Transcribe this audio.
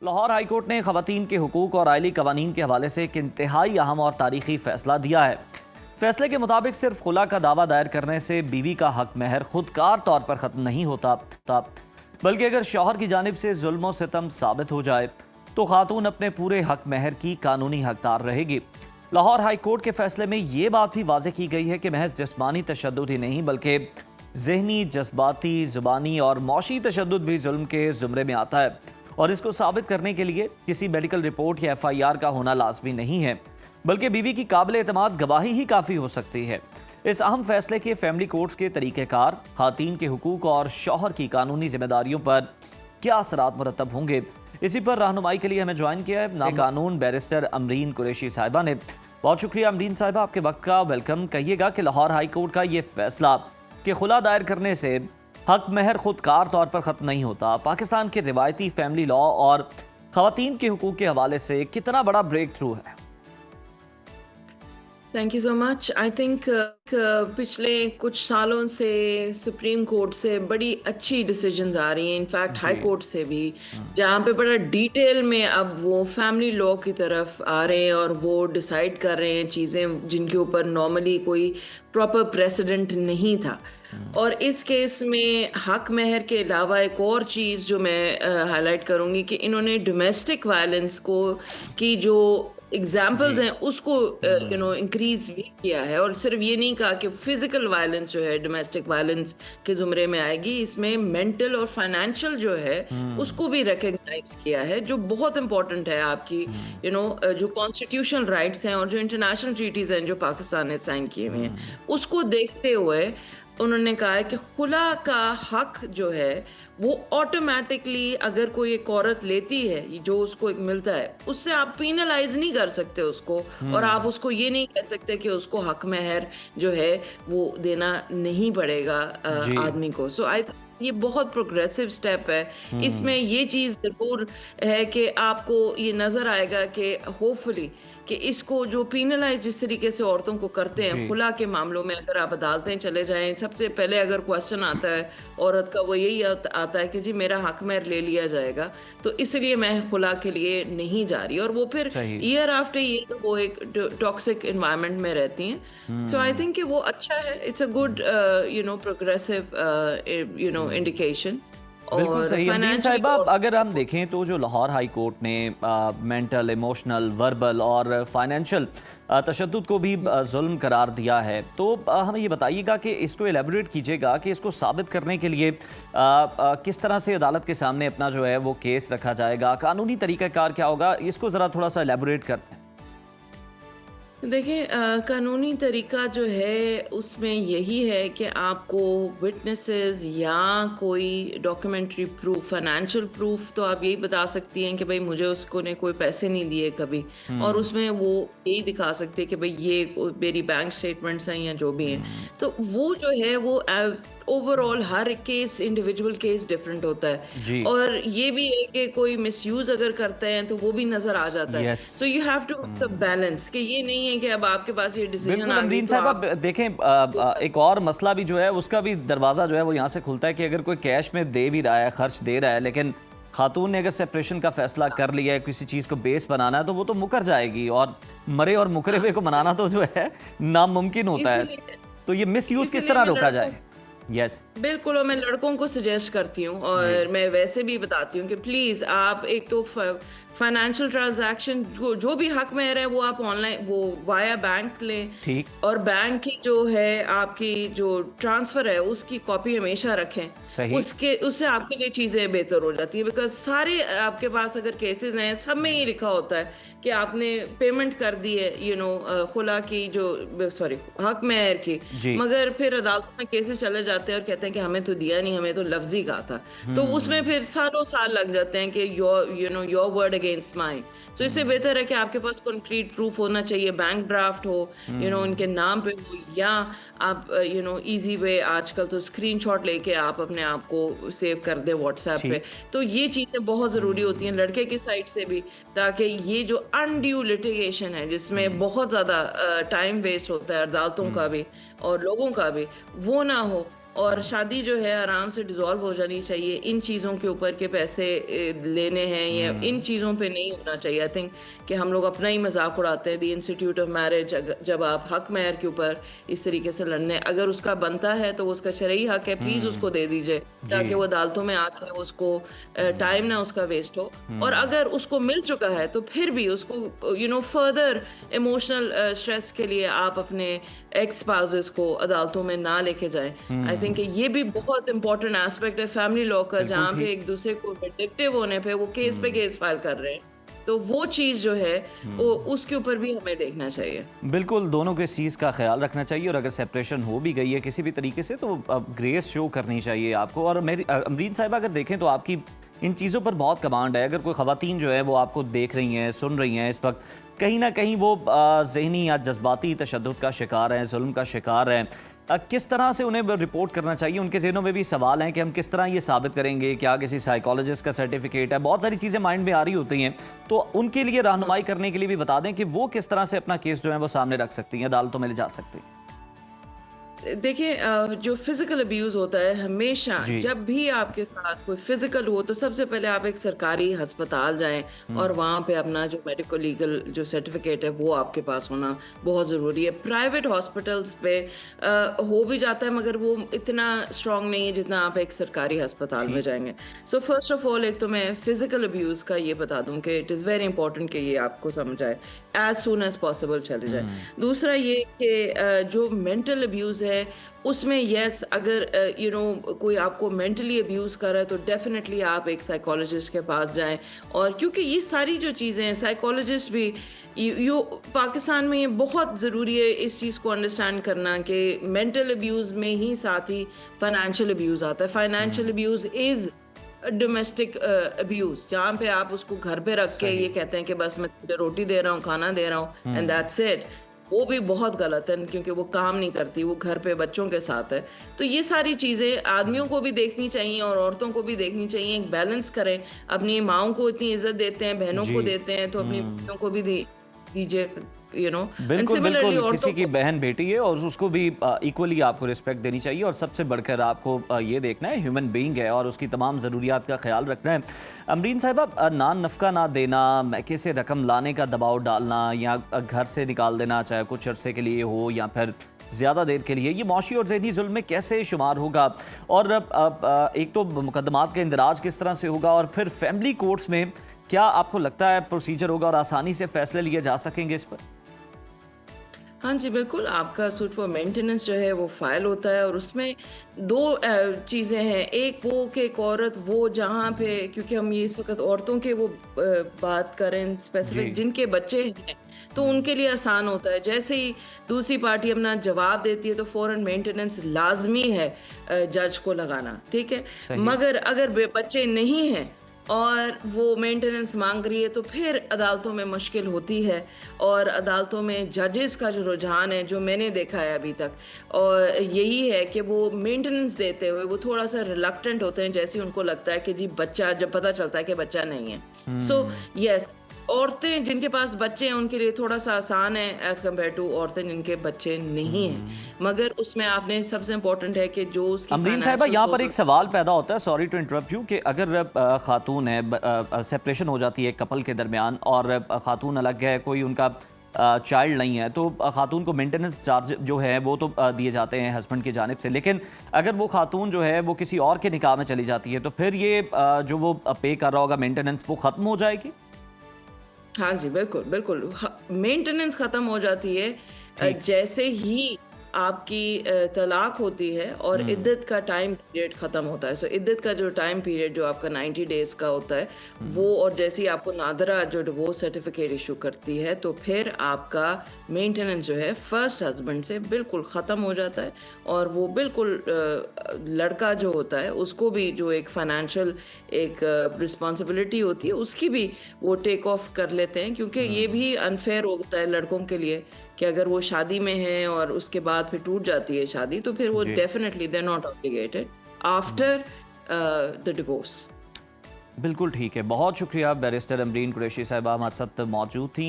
Lahore high court ने खवातीन के हुकूक और आइली कवानीन के हवाले से एक इंतहाई अहम और तारीखी फैसला दिया है। फैसले के मुताबिक सिर्फ खुला का दावा दायर करने से बीवी का हक महर खुदकार तौर पर ख़त्म नहीं होता, बल्कि अगर शौहर की जानिब से जुल्म और सितम साबित हो जाए तो खातून अपने पूरे हक महर की कानूनी हकदार रहेगी। लाहौर हाई कोर्ट के फैसले में ये बात भी वाज़ेह की गई है कि महज जिस्मानी तशद्दुद ही नहीं बल्कि जहनी, जज्बाती, ज़ुबानी और मौशी तशद्दुद भी जुल्म के ज़ुमरे में आता है और इसको साबित करने के लिए किसी मेडिकल रिपोर्ट या FIR का होना लाजमी नहीं है, बल्कि बीवी की काबिल एतमाद गवाही ही काफ़ी हो सकती है। इस अहम फैसले के फैमिली कोर्ट्स के तरीक़ेकार, खातीन के हुकूक और शौहर की कानूनी जिम्मेदारियों पर क्या असरात मुरतब होंगे, इसी पर रहनुमाई के लिए हमें ज्वाइन किया है नाम कानून बैरिस्टर अमरीन कुरैशी साहिबा ने। बहुत शुक्रिया अमरीन साहिबा, आपके वक्त का वेलकम। कहिएगा कि लाहौर हाई कोर्ट का ये फैसला कि खुला दायर करने से हक महर खुदकार तौर पर ख़त्म नहीं होता, पाकिस्तान के रिवायती फैमिली लॉ और ख़वातीन के हुकूक के हवाले से कितना बड़ा ब्रेक थ्रू है? Thank you so much. I think पिछले कुछ सालों से सुप्रीम कोर्ट से बड़ी अच्छी डिसीजंस आ रही हैं, इनफैक्ट हाई कोर्ट से भी, जहाँ पे बड़ा डिटेल में अब वो फैमिली लॉ की तरफ आ रहे हैं और वो डिसाइड कर रहे हैं चीज़ें जिनके ऊपर नॉर्मली कोई प्रॉपर प्रेसिडेंट नहीं था। और इस केस में हक महर के अलावा एक और चीज़ जो मैं हाईलाइट करूँगी कि इन्होंने डोमेस्टिक वायलेंस को की जो एग्जाम्पल्स हैं उसको इंक्रीज भी किया है, और सिर्फ ये नहीं कहा कि फिजिकल वायलेंस जो है डोमेस्टिक वायलेंस के जुमरे में आएगी, इसमें मेंटल और फाइनेंशियल जो है उसको भी रिकग्नाइज किया है, जो बहुत इंपॉर्टेंट है आपकी जो कॉन्स्टिट्यूशनल राइट्स हैं और जो इंटरनेशनल ट्रीटीज हैं जो पाकिस्तान ने साइन किए हुए हैं, उसको देखते हुए उन्होंने कहा है कि खुला का हक जो है वो ऑटोमेटिकली अगर कोई एक औरत लेती है जो उसको एक मिलता है, उससे आप पीनलाइज नहीं कर सकते उसको, और आप उसको ये नहीं कह सकते कि उसको हक महर जो है वो देना नहीं पड़ेगा आदमी को। सो आई ये बहुत प्रोग्रेसिव स्टेप है। इसमें ये चीज़ ज़रूर है कि आपको ये नज़र आएगा कि होपफुली कि इसको जो पीनलाइज जिस तरीके से औरतों को करते हैं खुला के मामलों में, अगर आप अदालतें चले जाएं, सबसे पहले अगर क्वेश्चन आता है औरत का वो यही आता है कि जी मेरा हक महर ले लिया जाएगा, तो इसलिए मैं खुला के लिए नहीं जा रही, और वो फिर ईयर आफ्टर ईयर वो एक टॉक्सिक एनवायरनमेंट में रहती हैं। सो आई थिंक कि वो अच्छा है, इट्स अ गुड इंडिकेशन। बिल्कुल सही अमरीन साहिबा, अगर हम देखें तो जो लाहौर हाई कोर्ट ने मेंटल, इमोशनल, वर्बल और फाइनेंशियल तशद्दुद को भी जुल्म करार दिया है, तो हमें ये बताइएगा कि इसको एलेबोरेट कीजिएगा कि इसको साबित करने के लिए किस तरह से अदालत के सामने अपना जो है वो केस रखा जाएगा, कानूनी तरीक़ाकार क्या होगा, इसको ज़रा थोड़ा सा एलेबोरेट करते हैं। देखिए कानूनी तरीका जो है उसमें यही है कि आपको विटनेसेस या कोई डॉक्यूमेंट्री प्रूफ, फाइनेंशियल प्रूफ, तो आप यही बता सकती हैं कि भाई मुझे उसको ने कोई पैसे नहीं दिए कभी, और उसमें वो यही दिखा सकते हैं कि भाई ये मेरी बैंक स्टेटमेंट्स हैं या जो भी हैं, तो वो जो है वो ओवरऑल हर केस, इंडिविजुअल केस डिफरेंट होता है, और ये भी है कि कोई मिसयूज अगर करते हैं तो वो भी नजर आ जाता है। So you have to the balance कि ये नहीं है कि अब आपके पास ये डिसीजन आ गई तो आप देखें एक और मसला भी जो है उसका भी दरवाजा जो है वो यहाँ से खुलता है कि अगर कोई कैश में दे भी रहा है, खर्च दे रहा है, लेकिन खातून ने अगर सेपरेशन का फैसला कर लिया है, किसी चीज़ को बेस बनाना है, तो वो तो मुकर जाएगी, और मरे और मुकरे हुए को मनाना तो जो है नामुमकिन होता है। तो ये मिसयूज किस तरह रोका जाए? बिल्कुल, और मैं लड़कों को सजेस्ट करती हूँ, और मैं वैसे भी बताती हूँ कि प्लीज़ आप एक तो फाइनेंशियल ट्रांजैक्शन जो भी हक महर है वो आप ऑनलाइन वो वाया बैंक लें, ठीक, और बैंक की जो है आपकी जो ट्रांसफ़र है उसकी कॉपी हमेशा रखें, उससे आपके लिए चीज़ें बेहतर हो जाती है, बिकॉज सारे आपके पास अगर केसेस हैं सब में ये लिखा होता है कि आपने पेमेंट कर दी है खुला की जो हक महर की, मगर फिर अदालत में केसेस चले जाते हैं और कहते हैं कि हमें तो दिया नहीं, हमें तो लफ्जी कहा था, तो उसमें फिर सालों साल लग जाते हैं कि योर वर्ड अगेंस्ट माइन। तो इससे बेहतर है कि आपके पास कंक्रीट प्रूफ होना चाहिए, बैंक ड्राफ्ट हो उनके नाम पे हो, या आप इजी वे आजकल तो स्क्रीनशॉट लेके आप अपने आप को सेव कर दे व्हाट्सएप पे, तो ये चीज़ें बहुत ज़रूरी होती हैं लड़के की साइड से भी, ताकि ये जो अनड्यू लिटिगेशन है जिसमें बहुत ज़्यादा टाइम वेस्ट होता है अदालतों का भी और लोगों का भी, वो ना हो। और शादी जो है आराम से डिसॉल्व हो जानी चाहिए। इन चीज़ों के ऊपर के पैसे लेने हैं या इन चीज़ों पे नहीं होना चाहिए। आई थिंक कि हम लोग अपना ही मजाक उड़ाते हैं द इंस्टीट्यूट ऑफ मैरिज। जब आप हक महर के ऊपर इस तरीके से लड़ने, अगर उसका बनता है तो उसका शरई हक है, प्लीज उसको दे दीजिए ताकि वो अदालतों में आके उसको टाइम ना उसका वेस्ट हो। और अगर उसको मिल चुका है तो फिर भी उसको फर्दर इमोशनल स्ट्रेस के लिए आप अपने एक्स स्पाउसेस को अदालतों में ना लेके जाएं। आई थिंक ये भी बहुत इंपॉर्टेंट एस्पेक्ट है फैमिली लॉ का, जहाँ पे एक दूसरे को विंडिक्टिव होने पे वो केस पे केस फाइल कर रहे हैं, तो वो चीज जो है वो उसके ऊपर भी हमें देखना चाहिए। बिल्कुल, दोनों को इस चीज़ का ख्याल रखना चाहिए और अगर सेपरेशन हो भी गई है किसी भी तरीके से तो ग्रेस शो करनी चाहिए आपको। और मेरी अमरीन साहिबा, अगर देखें तो आपकी इन चीज़ों पर बहुत कमांड है। अगर कोई ख़वातीन जो है वो आपको देख रही हैं, सुन रही हैं इस वक्त, कहीं ना कहीं वो ज़हनी या जज्बाती तशद्दुद का शिकार हैं, जुल्म का शिकार हैं, किस तरह से उन्हें रिपोर्ट करना चाहिए? उनके ज़हनों में भी सवाल हैं कि हम किस तरह ये साबित करेंगे, क्या किसी साइकोलॉजिस्ट का सर्टिफिकेट है, बहुत सारी चीज़ें माइंड में आ रही होती हैं। तो उनके लिए रहनुमाई करने के लिए भी बता दें कि वो किस तरह से अपना केस जो है वो सामने रख सकती हैं, अदालतों में ले जा सकती हैं। देखिए, जो फिजिकल अब्यूज होता है, हमेशा जब भी आपके साथ कोई फिजिकल हो तो सबसे पहले आप एक सरकारी अस्पताल जाएं और वहाँ पे अपना जो मेडिको लीगल जो सर्टिफिकेट है वो आपके पास होना बहुत ज़रूरी है। प्राइवेट हॉस्पिटल्स पे हो भी जाता है मगर वो इतना स्ट्रांग नहीं है जितना आप एक सरकारी अस्पताल में जाएंगे। सो फर्स्ट ऑफ ऑल, एक तो मैं फिजिकल अब्यूज का ये बता दूं कि इट इज़ वेरी इंपॉर्टेंट कि ये आपको समझ आए, एज सुन एज पॉसिबल चले जाए। दूसरा ये कि जो मेंटल अब्यूज है उसमें यस, अगर कोई आपको मेंटली अब्यूज कर रहा है तो डेफिनेटली आप एक साइकोलॉजिस्ट के पास जाएं। और क्योंकि ये सारी जो चीज़ें हैं, साइकोलॉजिस्ट भी पाकिस्तान में ये बहुत ज़रूरी है इस चीज़ को अंडरस्टैंड करना कि मेंटल अब्यूज में ही साथ ही फाइनेंशियल अब्यूज आता है। Financial abuse is domestic abuse, जहाँ पे आप उसको घर पे रख के ये कहते हैं कि बस मैं तुझे रोटी दे रहा हूँ, खाना दे रहा हूँ एंड दैट्स इट। वो भी बहुत गलत है क्योंकि वो काम नहीं करती, वो घर पे बच्चों के साथ है। तो ये सारी चीज़ें आदमियों को भी देखनी चाहिए और औरतों को भी देखनी चाहिए। एक बैलेंस करें, अपनी माओं को इतनी इज्जत देते हैं, बहनों को देते हैं, तो अपनी बहनों को भी दीजिए। बिल्कुल बिल्कुल, किसी की बहन बेटी है और उसको भी इक्वली आपको रिस्पेक्ट देनी चाहिए। और सबसे बढ़कर आपको ये देखना है ह्यूमन बीइंग है और उसकी तमाम ज़रूरियात का ख्याल रखना है। अमरीन साहिबा, नान नफ़का ना देना, मैके से रकम लाने का दबाव डालना या घर से निकाल देना, चाहे कुछ अरसे के लिए हो या फिर ज़्यादा देर के लिए, ये मौशी और ज़हनी जुल्म में कैसे शुमार होगा? और एक तो मुकदमात का इंदराज किस तरह से होगा और फिर फैमिली कोर्ट्स में क्या आपको लगता है प्रोसीजर होगा और आसानी से फैसले लिए जा सकेंगे इस पर? हाँ जी, बिल्कुल। आपका सूट फॉर मेंटेनेंस जो है वो फाइल होता है और उसमें दो चीज़ें हैं। एक वो कि एक औरत वो जहाँ पे, क्योंकि हम ये इस वक्त औरतों के वो बात करें स्पेसिफिक, जिनके बच्चे हैं तो उनके लिए आसान होता है। जैसे ही दूसरी पार्टी अपना जवाब देती है तो फौरन मेंटेनेंस लाजमी है जज को लगाना, ठीक है। मगर अगर बच्चे नहीं हैं और वो मेंटेनेंस मांग रही है तो फिर अदालतों में मुश्किल होती है। और अदालतों में जजेस का जो रुझान है, जो मैंने देखा है अभी तक, और यही है कि वो मेंटेनेंस देते हुए वो थोड़ा सा रिलक्टेंट होते हैं, जैसे उनको लगता है कि जी बच्चा, जब पता चलता है कि बच्चा नहीं है। सो यस, औरतें जिनके पास बच्चे हैं उनके लिए थोड़ा सा आसान है एज कम्पेयर टू औरतें जिनके बच्चे नहीं हैं। मगर उसमें आपने सबसे इम्पोर्टेंट है कि जो उसकी अमरीन साहिबा, यहाँ पर एक सवाल पैदा होता है, सॉरी टू इंटरप्ट यू, कि अगर खातून है, सेपरेशन हो जाती है कपल के दरमियान और खातून अलग है, कोई उनका चाइल्ड नहीं है, तो खातून को मेंटेनेंस चार्ज जो है वो तो दिए जाते हैं हस्बैंड की जानिब से। लेकिन अगर वो खातून जो है वो किसी और के निकाह में चली जाती है तो फिर ये जो वो पे कर रहा होगा मेंटेनेंस, वो ख़त्म हो जाएगी? हाँ जी, बिल्कुल बिल्कुल। मेंटेनेंस खत्म हो जाती है जैसे ही आपकी तलाक होती है और इद्दत का टाइम पीरियड खत्म होता है। सो इद्दत का जो टाइम पीरियड जो आपका 90 डेज का होता है वो, और जैसे ही आपको नादरा जो डिवोर्स सर्टिफिकेट इशू करती है तो फिर आपका मेंटेनेंस जो है फर्स्ट हस्बैंड से बिल्कुल ख़त्म हो जाता है। और वो बिल्कुल लड़का जो होता है उसको भी जो एक फाइनेंशियल एक रिस्पॉन्सिबिलिटी होती है उसकी भी वो टेक ऑफ कर लेते हैं, क्योंकि ये भी अनफेयर होता है लड़कों के लिए कि अगर वो शादी में हैं और उसके बाद फिर टूट जाती है शादी तो फिर वो definitely they are not obligated after the divorce. बिल्कुल ठीक है, बहुत शुक्रिया। बैरिस्टर अमरीन कुरैशी साहिबा हमारे साथ मौजूद थी।